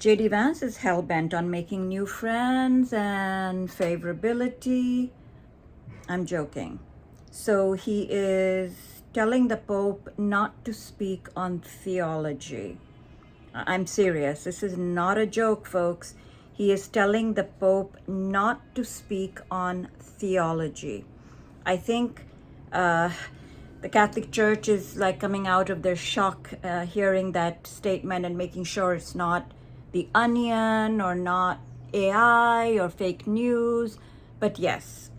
JD Vance is hell-bent on making new friends and favorability. I'm joking. So he is telling the Pope not to speak on theology. I'm serious. This is not a joke, folks. He is telling the Pope not to speak on theology. I think the Catholic Church is like coming out of their shock hearing that statement and making sure it's not The Onion or not AI or fake news. But yes,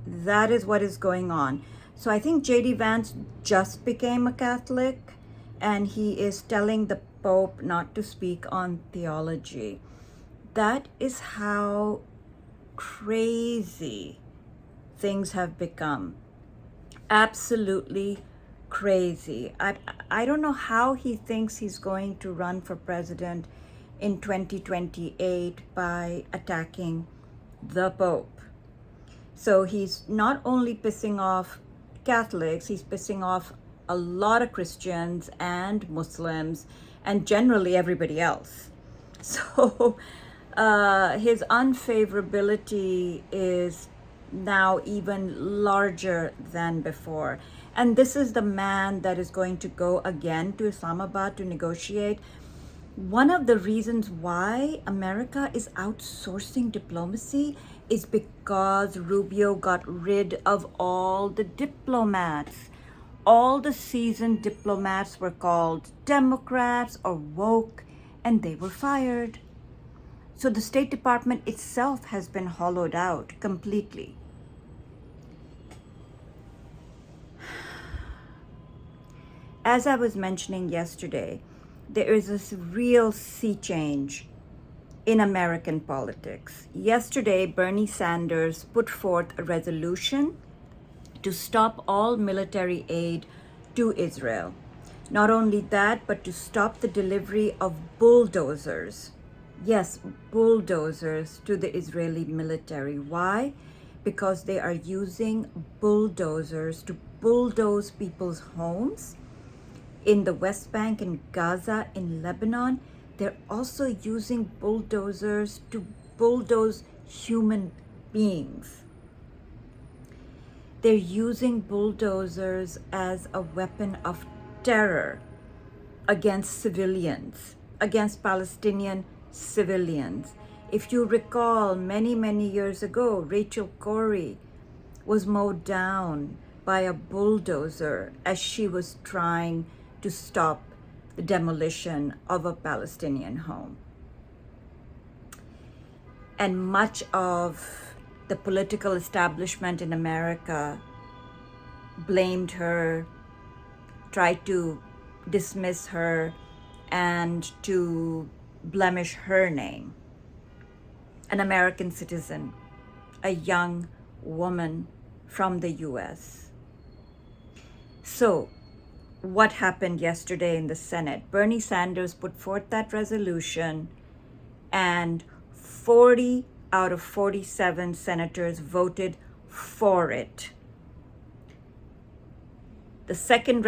that is what is going on. So I think JD Vance just became a Catholic and he is telling the Pope not to speak on theology. That is how crazy things have become. Absolutely crazy. I don't know how he thinks he's going to run for president in 2028 by attacking the Pope. So he's not only pissing off Catholics, he's pissing off a lot of Christians and Muslims and generally everybody else. So his unfavorability is now even larger than before. And this is the man that is going to go again to Islamabad to negotiate. One of the reasons why America is outsourcing diplomacy is because Rubio got rid of all the diplomats. All the seasoned diplomats were called Democrats or woke, and they were fired. So the State Department itself has been hollowed out completely. As I was mentioning yesterday, there is this real sea change in American politics. Yesterday, Bernie Sanders put forth a resolution to stop all military aid to Israel. Not only that, but to stop the delivery of bulldozers. Yes, bulldozers to the Israeli military. Why? Because they are using bulldozers to bulldoze people's homes in the West Bank, in Gaza, in Lebanon. They're also using bulldozers to bulldoze human beings. They're using bulldozers as a weapon of terror against civilians, against Palestinian civilians. If you recall, many years ago, Rachel Corrie was mowed down by a bulldozer as she was trying to stop the demolition of a Palestinian home. And much of the political establishment in America blamed her, tried to dismiss her, and to blemish her name. An American citizen, a young woman from the US. So, what happened yesterday in the Senate? Bernie Sanders put forth that resolution, and 40 out of 47 senators voted for it. The second,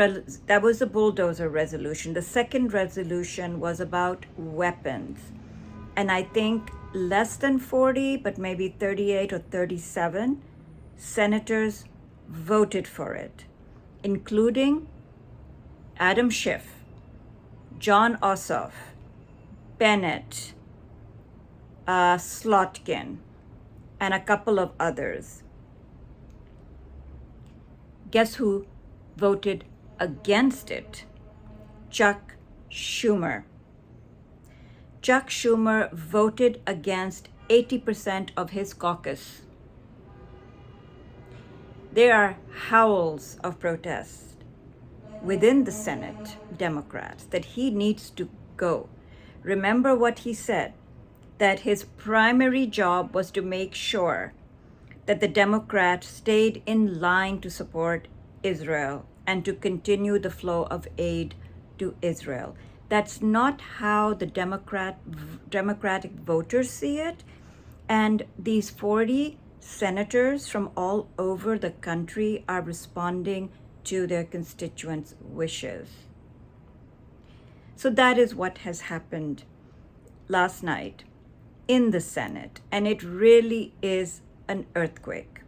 that was the bulldozer resolution. The second resolution was about weapons. And I think less than 40, but maybe 38 or 37 senators voted for it, including Adam Schiff, John Ossoff, Bennett, Slotkin, and a couple of others. Guess who voted against it? Chuck Schumer. Chuck Schumer voted against 80% of his caucus. There are howls of protest within the Senate, Democrats, that he needs to go. Remember what he said, that his primary job was to make sure that the Democrats stayed in line to support Israel and to continue the flow of aid to Israel. That's not how the Democratic voters see it. And these 40 senators from all over the country are responding to their constituents' wishes. So that is what has happened last night in the Senate, and it really is an earthquake.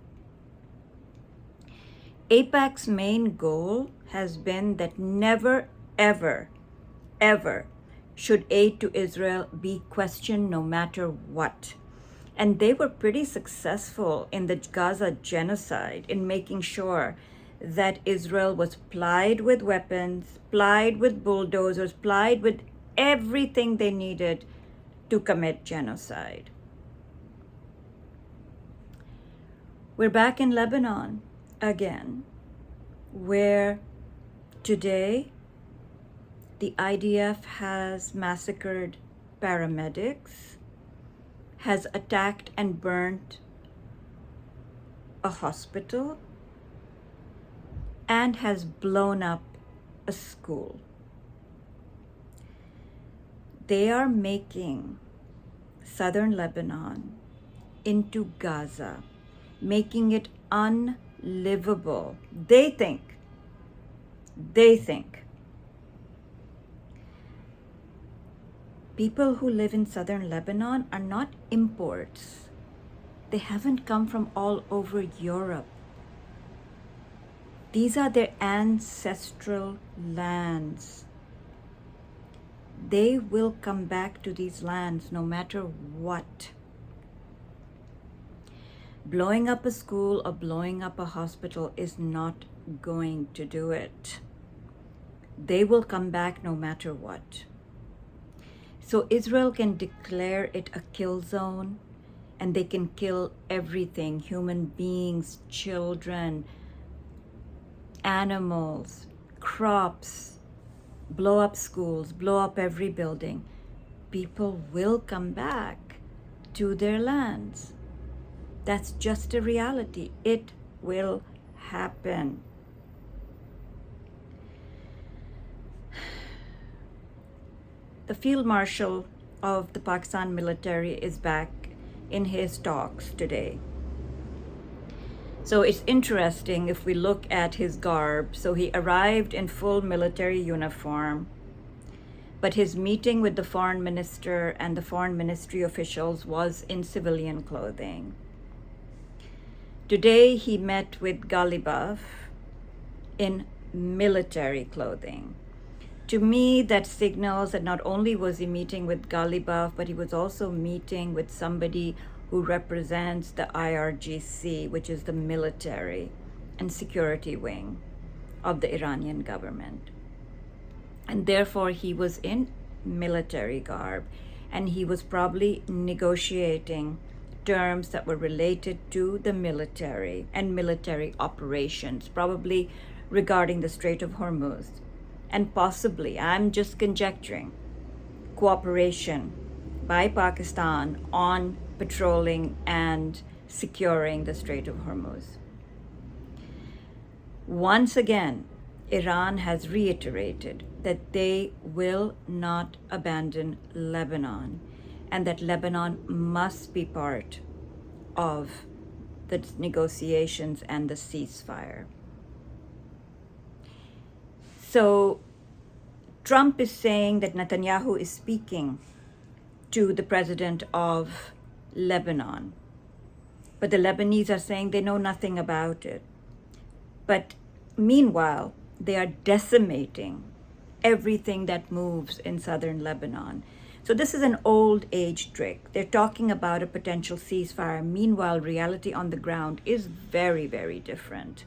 AIPAC's main goal has been that never, ever, ever should aid to Israel be questioned no matter what. And they were pretty successful in the Gaza genocide in making sure that Israel was plied with weapons, plied with bulldozers, plied with everything they needed to commit genocide. We're back in Lebanon again, where today the IDF has massacred paramedics, has attacked and burnt a hospital, and has blown up a school. They are making Southern Lebanon into Gaza, making it unlivable. They think people who live in Southern Lebanon are not imports. They haven't come from all over Europe. These are their ancestral lands. They will come back to these lands no matter what. Blowing up a school or blowing up a hospital is not going to do it. They will come back no matter what. So Israel can declare it a kill zone, and they can kill everything, human beings, children, animals, crops, blow up schools, blow up every building. People will come back to their lands. That's just a reality. It will happen. The Field Marshal of the Pakistan military is back in his talks today. So it's interesting if we look at his garb. So he arrived in full military uniform, but his meeting with the foreign minister and the foreign ministry officials was in civilian clothing. Today he met with Qalibaf in military clothing. To me, that signals that not only was he meeting with Qalibaf, but he was also meeting with somebody who represents the IRGC, which is the military and security wing of the Iranian government. And therefore, he was in military garb, and he was probably negotiating terms that were related to the military and military operations, probably regarding the Strait of Hormuz. And possibly, I'm just conjecturing, cooperation by Pakistan on patrolling and securing the Strait of Hormuz. Once again, Iran has reiterated that they will not abandon Lebanon, and that Lebanon must be part of the negotiations and the ceasefire. So Trump is saying that Netanyahu is speaking to the president of Lebanon, but the Lebanese are saying they know nothing about it. But meanwhile, they are decimating everything that moves in southern Lebanon. So this is an old age trick. They're talking about a potential ceasefire. Meanwhile, reality on the ground is very, very different.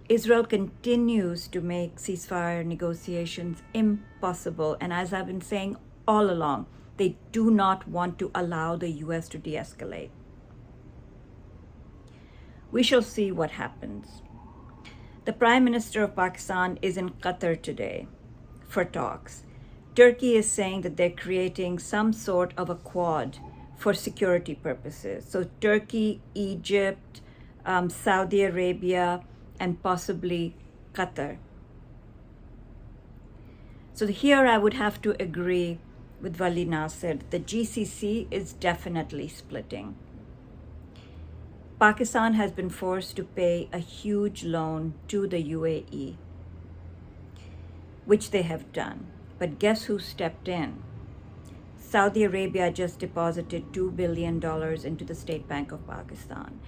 Israel continues to make ceasefire negotiations impossible. And as I've been saying all along, they do not want to allow the US to de-escalate. We shall see what happens. The Prime Minister of Pakistan is in Qatar today for talks. Turkey is saying that they're creating some sort of a quad for security purposes. So Turkey, Egypt, Saudi Arabia, and possibly Qatar. So here I would have to agree with Wali Nasser. The GCC is definitely splitting. Pakistan has been forced to pay a huge loan to the UAE, which they have done. But guess who stepped in? Saudi Arabia just deposited $2 billion into the State Bank of Pakistan.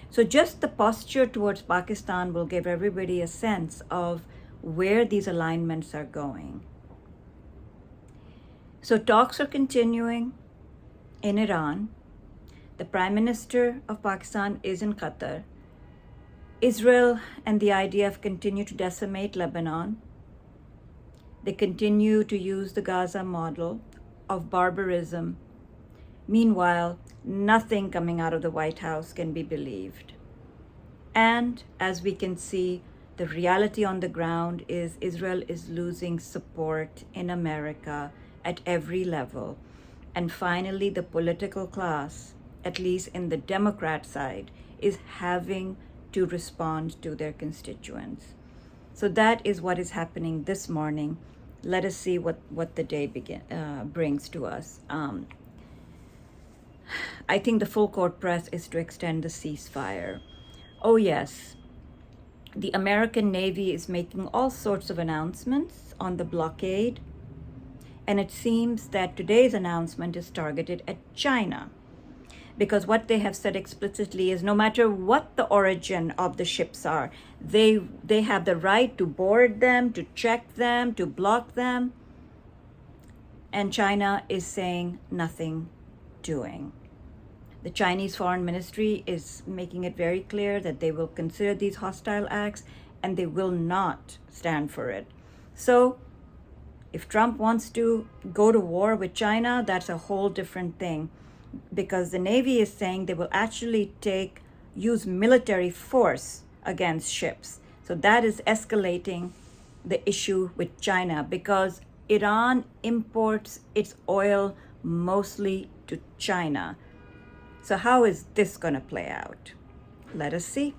So just the posture towards Pakistan will give everybody a sense of where these alignments are going. So talks are continuing in Iran. The Prime Minister of Pakistan is in Qatar. Israel and the IDF continue to decimate Lebanon. They continue to use the Gaza model of barbarism. Meanwhile, nothing coming out of the White House can be believed. And as we can see, the reality on the ground is Israel is losing support in America at every level. And finally, the political class, at least in the Democrat side, is having to respond to their constituents. So that is what is happening this morning. Let us see what the day brings to us. I think the full court press is to extend the ceasefire. Oh yes, the American Navy is making all sorts of announcements on the blockade, and it seems that today's announcement is targeted at China, because what they have said explicitly is no matter what the origin of the ships are, they have the right to board them, to check them, to block them, and China is saying nothing doing. The Chinese Foreign Ministry is making it very clear that they will consider these hostile acts and they will not stand for it. So if Trump wants to go to war with China, that's a whole different thing, because the Navy is saying they will actually use military force against ships. So that is escalating the issue with China, because Iran imports its oil mostly to China. So how is this going to play out? Let us see.